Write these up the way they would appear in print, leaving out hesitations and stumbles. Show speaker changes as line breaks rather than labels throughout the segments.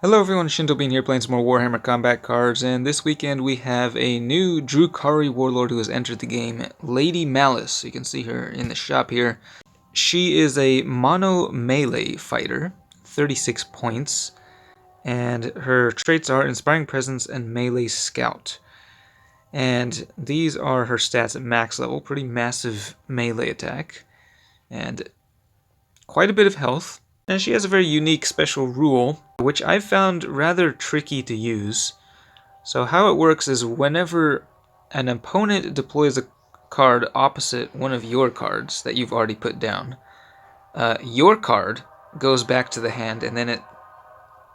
Hello everyone, Shintobean here playing some more Warhammer combat cards, and this weekend we have a new Drukhari Warlord who has entered the game, Lady Malys. You can see her in the shop here. She is a mono melee fighter, 36 points, and her traits are Inspiring Presence and Melee Scout. And these are her stats at max level, pretty massive melee attack, and quite a bit of health. And she has a very unique special rule, which I've found rather tricky to use. So how it works is whenever an opponent deploys a card opposite one of your cards that you've already put down, your card goes back to the hand and then it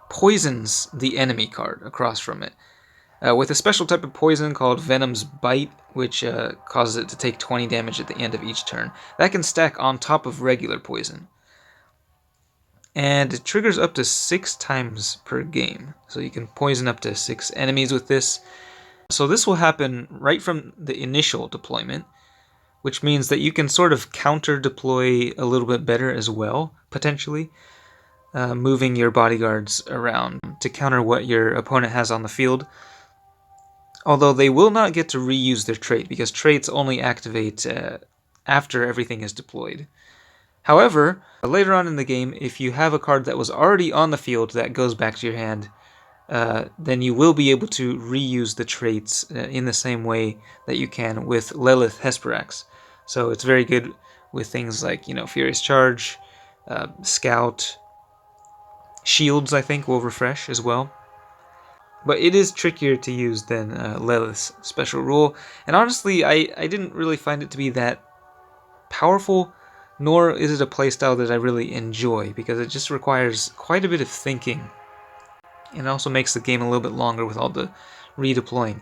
poisons the enemy card across from it. With a special type of poison called Venom's Bite, which causes it to take 20 damage at the end of each turn. That can stack on top of regular poison. And it triggers up to 6 times per game. So you can poison up to 6 enemies with this. So this will happen right from the initial deployment, which means that you can sort of counter-deploy a little bit better as well, potentially, moving your bodyguards around to counter what your opponent has on the field. Although they will not get to reuse their trait, because traits only activate after everything is deployed. However, later on in the game, if you have a card that was already on the field that goes back to your hand, then you will be able to reuse the traits in the same way that you can with Lilith Hesperax. So it's very good with things like, Furious Charge, Scout, Shields, I think, will refresh as well. But it is trickier to use than Lilith's special rule, and honestly, I didn't really find it to be that powerful, nor is it a playstyle that I really enjoy, because it just requires quite a bit of thinking, and also makes the game a little bit longer with all the redeploying.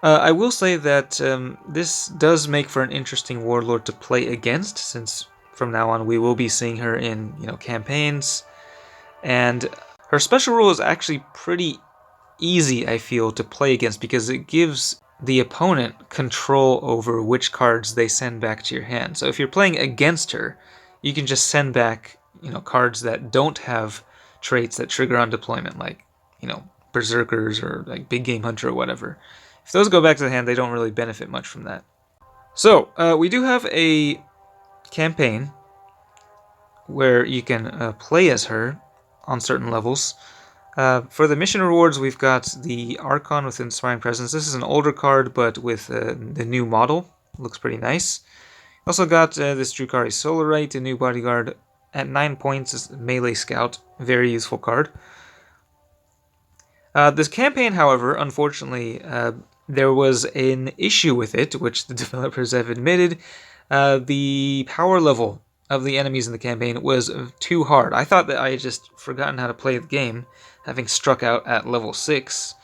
I will say that this does make for an interesting Warlord to play against, since from now on we will be seeing her in campaigns, and her special rule is actually pretty easy, I feel, to play against, because it gives the opponent control over which cards they send back to your hand. So if you're playing against her, you can just send back, cards that don't have traits that trigger on deployment, like, Berserkers or like Big Game Hunter or whatever. If those go back to the hand, they don't really benefit much from that. So we do have a campaign where you can play as her on certain levels. For the mission rewards, we've got the Archon with Inspiring Presence. This is an older card, but with the new model. Looks pretty nice. Also got this Drukhari Solarite, a new bodyguard at 9 points. Is Melee Scout, very useful card. This campaign, however, unfortunately, there was an issue with it, which the developers have admitted. The power level of the enemies in the campaign was too hard. I thought that I had just forgotten how to play the game, having struck out at level 6.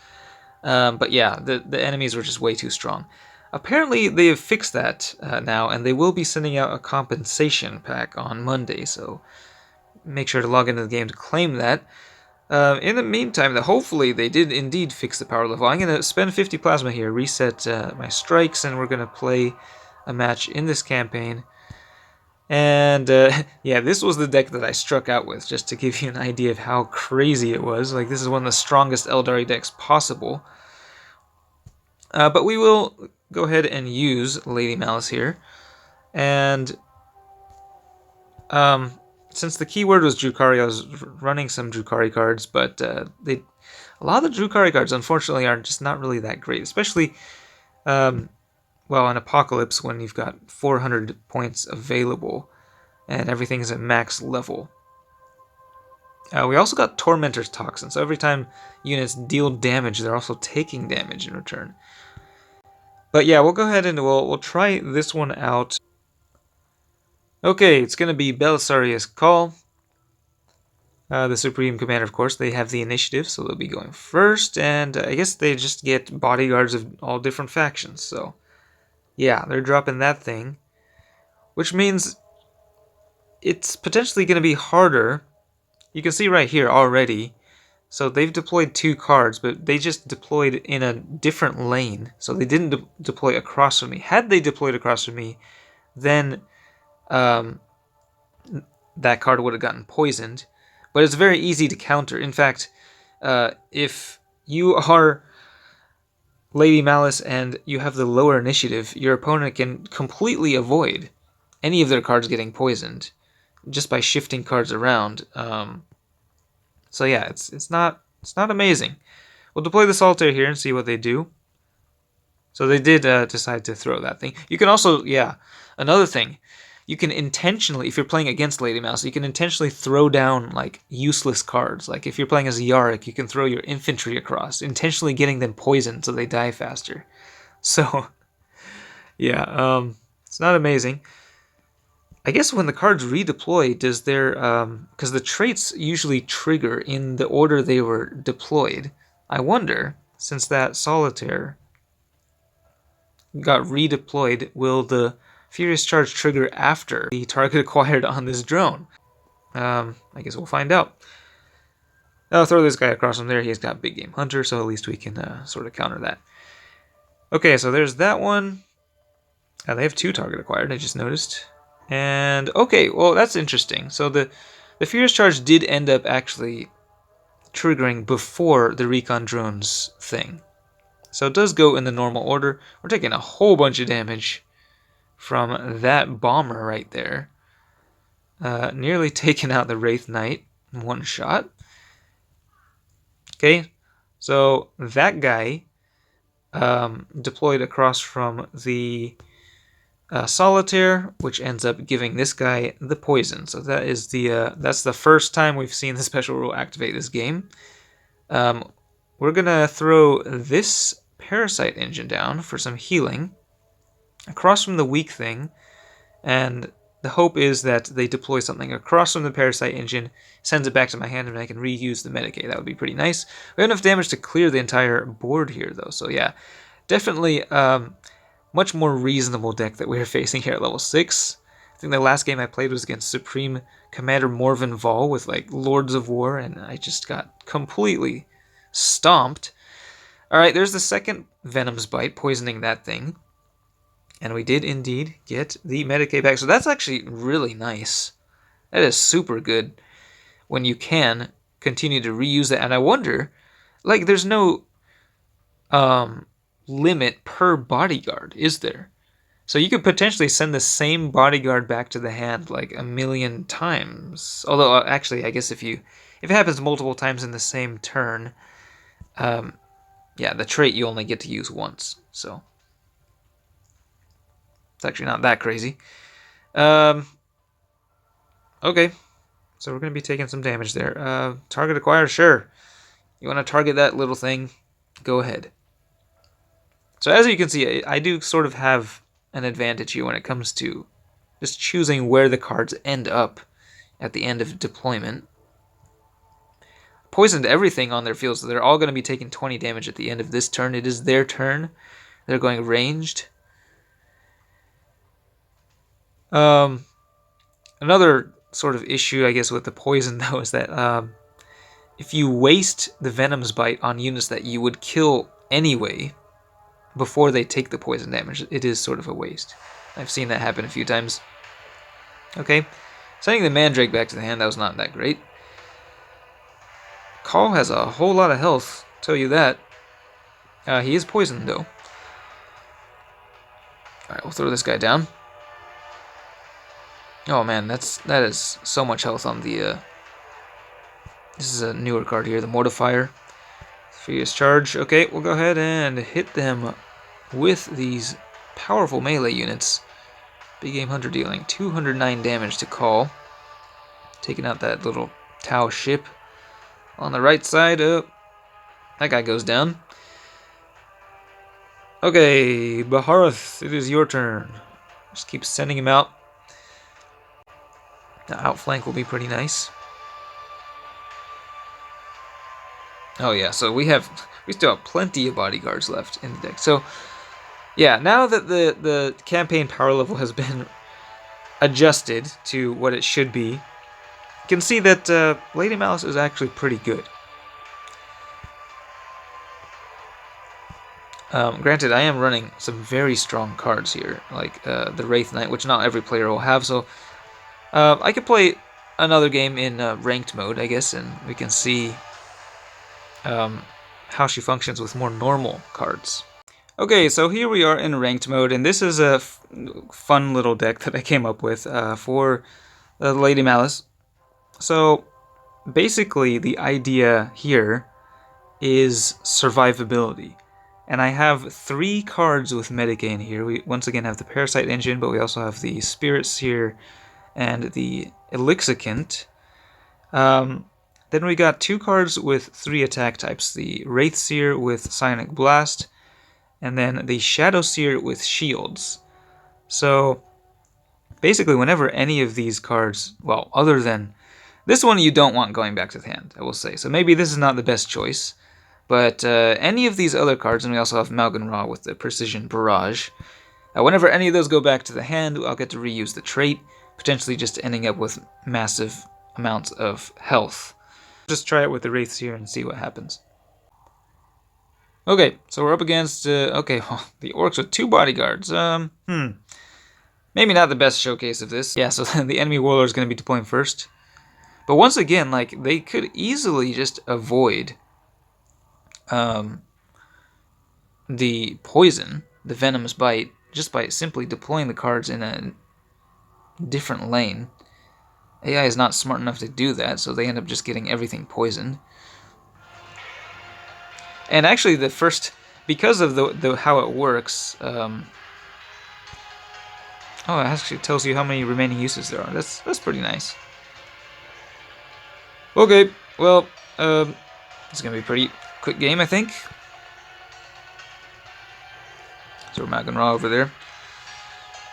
But yeah, the enemies were just way too strong. Apparently they have fixed that now, and they will be sending out a compensation pack on Monday, so make sure to log into the game to claim that. In the meantime, hopefully they did indeed fix the power level. I'm going to spend 50 plasma here, reset my strikes, and we're going to play a match in this campaign. And yeah, this was the deck that I struck out with, just to give you an idea of how crazy it was. Like, this is one of the strongest Eldari decks possible. But we will go ahead and use Lady Malys here. And since the keyword was Drukhari, I was running some Drukhari cards, but a lot of the Drukhari cards, unfortunately, are just not really that great, especially well, in Apocalypse, when you've got 400 points available and everything's at max level. We also got Tormentor's Toxin, so every time units deal damage, they're also taking damage in return. But yeah, we'll go ahead and we'll try this one out. Okay, it's going to be Belisarius Call. The Supreme Commander, of course, they have the initiative, so they'll be going first, and I guess they just get bodyguards of all different factions, so yeah, they're dropping that thing, which means it's potentially going to be harder. You can see right here already, so they've deployed 2 cards, but they just deployed in a different lane, so they didn't deploy across from me. Had they deployed across from me, then that card would have gotten poisoned, but it's very easy to counter. In fact, if you are Lady Malys and you have the lower initiative, your opponent can completely avoid any of their cards getting poisoned just by shifting cards around. So yeah, it's not amazing. We'll deploy the Solitaire here and see what they do. So they did decide to throw that thing. You can also, yeah, another thing. You can intentionally, if you're playing against Lady Mouse, you can intentionally throw down, like, useless cards. Like, if you're playing as Yarick, you can throw your infantry across, intentionally getting them poisoned so they die faster. So, yeah, it's not amazing. I guess when the cards redeploy, does their, because the traits usually trigger in the order they were deployed. I wonder, since that Solitaire got redeployed, will the Furious Charge trigger after the target acquired on this drone? I guess we'll find out. I'll throw this guy across from there. He's got Big Game Hunter, so at least we can sort of counter that. Okay, so there's that one. They have 2 target acquired, I just noticed. And, okay, well, that's interesting. So the Furious Charge did end up actually triggering before the Recon Drones thing. So it does go in the normal order. We're taking a whole bunch of damage from that bomber right there. Nearly taking out the Wraith Knight in one shot. Okay, so that guy deployed across from the Solitaire, which ends up giving this guy the poison. So that is that's the first time we've seen the special rule activate this game. We're gonna throw this Parasite engine down for some healing across from the weak thing, and the hope is that they deploy something across from the Parasite engine, sends it back to my hand, and I can reuse the Medicaid. That would be pretty nice. We have enough damage to clear the entire board here, though, so yeah, definitely much more reasonable deck that we're facing here at level 6. I think the last game I played was against Supreme Commander Morven Vol with, like, Lords of War, and I just got completely stomped. Alright, there's the second Venom's Bite, poisoning that thing. And we did indeed get the Medicaid back. So that's actually really nice. That is super good when you can continue to reuse that. And I wonder, like, there's no limit per bodyguard, is there? So you could potentially send the same bodyguard back to the hand like 1,000,000 times. Although, actually, I guess if it happens multiple times in the same turn, yeah, the trait you only get to use once. So it's actually not that crazy. Okay, so we're going to be taking some damage there. Target acquire, sure. You want to target that little thing? Go ahead. So as you can see, I do sort of have an advantage here when it comes to just choosing where the cards end up at the end of deployment. Poisoned everything on their field, so they're all going to be taking 20 damage at the end of this turn. It is their turn. They're going ranged. Another sort of issue, I guess, with the poison, though, is that if you waste the Venom's Bite on units that you would kill anyway before they take the poison damage, it is sort of a waste. I've seen that happen a few times. Okay, sending the Mandrake back to the hand, that was not that great. Call has a whole lot of health, tell you that. He is poisoned, though. Alright, we'll throw this guy down. Oh man, that is so much health on the... This is a newer card here, the Mortifier. Furious Charge. Okay, we'll go ahead and hit them with these powerful melee units. Big Game Hunter dealing 209 damage to Call. Taking out that little Tau ship. On the right side, that guy goes down. Okay, Baharath, it is your turn. Just keep sending him out. The outflank will be pretty nice. Oh yeah, so we still have plenty of bodyguards left in the deck. So yeah, now that the campaign power level has been adjusted to what it should be, you can see that Lady Malys is actually pretty good. Granted, I am running some very strong cards here, like the Wraith Knight, which not every player will have, so I could play another game in ranked mode, I guess, and we can see how she functions with more normal cards. Okay, so here we are in ranked mode, and this is a fun little deck that I came up with for Lady Malys. So basically, the idea here is survivability. And I have 3 cards with Metagain here. We once again have the Parasite Engine, but we also have the Spirit Seer and the Elixicant. Then we got 2 cards with 3 attack types. The Wraith Seer with Psionic Blast, and then the Shadow Seer with Shields. So basically, whenever any of these cards, well, other than this one you don't want going back to the hand, I will say. So maybe this is not the best choice. But any of these other cards, and we also have Malgan Ra with the Precision Barrage, whenever any of those go back to the hand, I'll get to reuse the trait, potentially just ending up with massive amounts of health. Just try it with the Wraiths here and see what happens. Okay, so we're up against, okay, well, the Orcs with 2 bodyguards. Maybe not the best showcase of this. Yeah, so the enemy Warlord is going to be deploying first. But once again, like, they could easily just avoid the poison, the Venom's Bite, just by simply deploying the cards in a different lane. AI is not smart enough to do that, so they end up just getting everything poisoned. And actually, the first, because of the how it works, oh, it actually tells you how many remaining uses there are. That's pretty nice. Okay, well, it's gonna be a pretty quick game, I think. So we're Malgan Ra over there.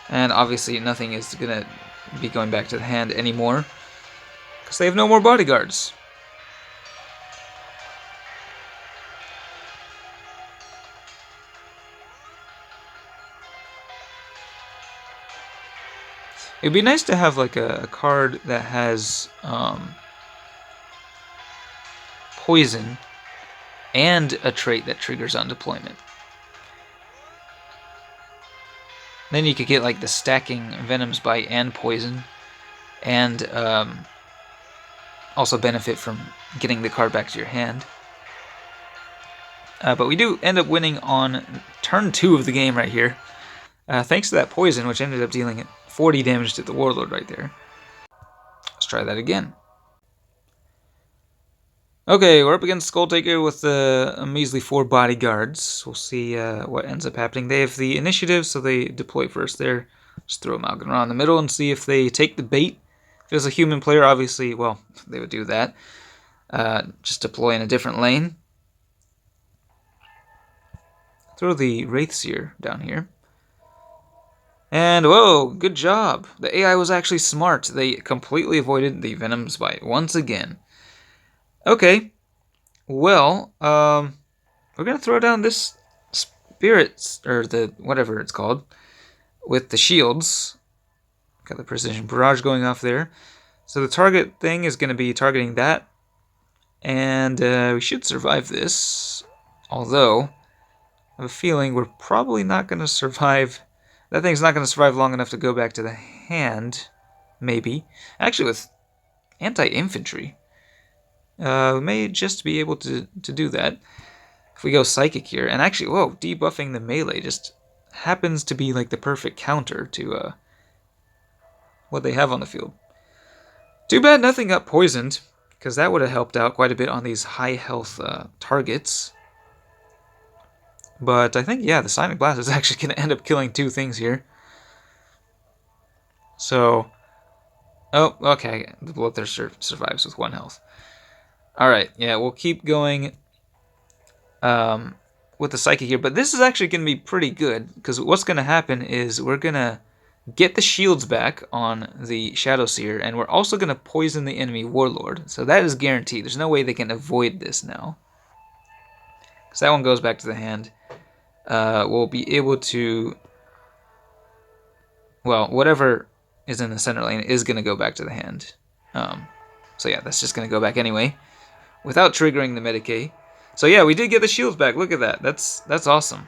And obviously nothing is going to be going back to the hand anymore, because they have no more bodyguards. It'd be nice to have like a card that has poison and a trait that triggers on deployment. Then you could get like the stacking Venom's Bite and Poison, and also benefit from getting the card back to your hand. But we do end up winning on turn 2 of the game right here, thanks to that Poison, which ended up dealing 40 damage to the Warlord right there. Let's try that again. Okay, we're up against Skulltaker with a measly 4 bodyguards. We'll see what ends up happening. They have the initiative, so they deploy first there. Just throw Malgan Ra in the middle and see if they take the bait. If it was a human player, obviously, well, they would do that. Just deploy in a different lane. Throw the Wraithseer down here. And, whoa, good job. The AI was actually smart. They completely avoided the Venom's Bite once again. Okay, well, we're going to throw down this Spirit, or the whatever it's called, with the shields. Got the Precision Barrage going off there. So the target thing is going to be targeting that. And we should survive this. Although, I have a feeling we're probably not going to survive. That thing's not going to survive long enough to go back to the hand. Maybe. Actually, with anti-infantry, we may just be able to do that. If we go Psychic here, and actually, whoa, debuffing the melee just happens to be like the perfect counter to what they have on the field. Too bad nothing got poisoned, because that would have helped out quite a bit on these high health targets. But I think, yeah, the Psionic Blast is actually going to end up killing 2 things here. So, oh, okay, the Bloodthirster survives with 1 health. Alright, yeah, we'll keep going with the Psychic here. But this is actually going to be pretty good, because what's going to happen is we're going to get the shields back on the Shadow Seer, and we're also going to poison the enemy Warlord. So that is guaranteed. There's no way they can avoid this now. Because that one goes back to the hand. We'll be able to... Well, whatever is in the center lane is going to go back to the hand. So yeah, that's just going to go back anyway, without triggering the Medicae. So yeah, we did get the shields back. Look at that. That's awesome.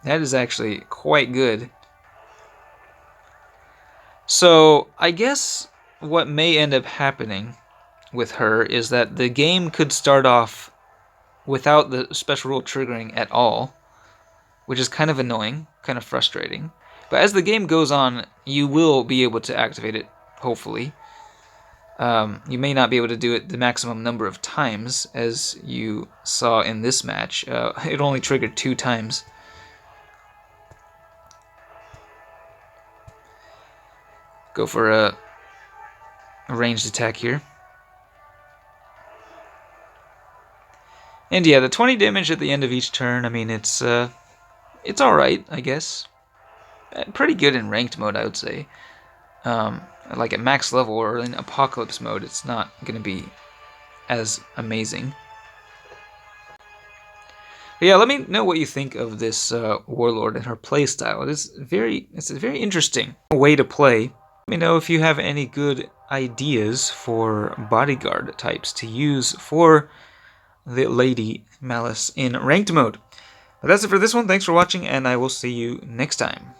That is actually quite good. So I guess what may end up happening with her is that the game could start off without the special rule triggering at all, which is kind of annoying, kind of frustrating. But as the game goes on, you will be able to activate it, hopefully. You may not be able to do it the maximum number of times, as you saw in this match. It only triggered 2 times. Go for a ranged attack here. And yeah, the 20 damage at the end of each turn, I mean, it's alright, I guess. Pretty good in ranked mode, I would say. Like at max level or in apocalypse mode, it's not going to be as amazing. But yeah, let me know what you think of this Warlord and her playstyle. It's a very interesting way to play. Let me know if you have any good ideas for bodyguard types to use for the Lady Malys in ranked mode. But that's it for this one. Thanks for watching, and I will see you next time.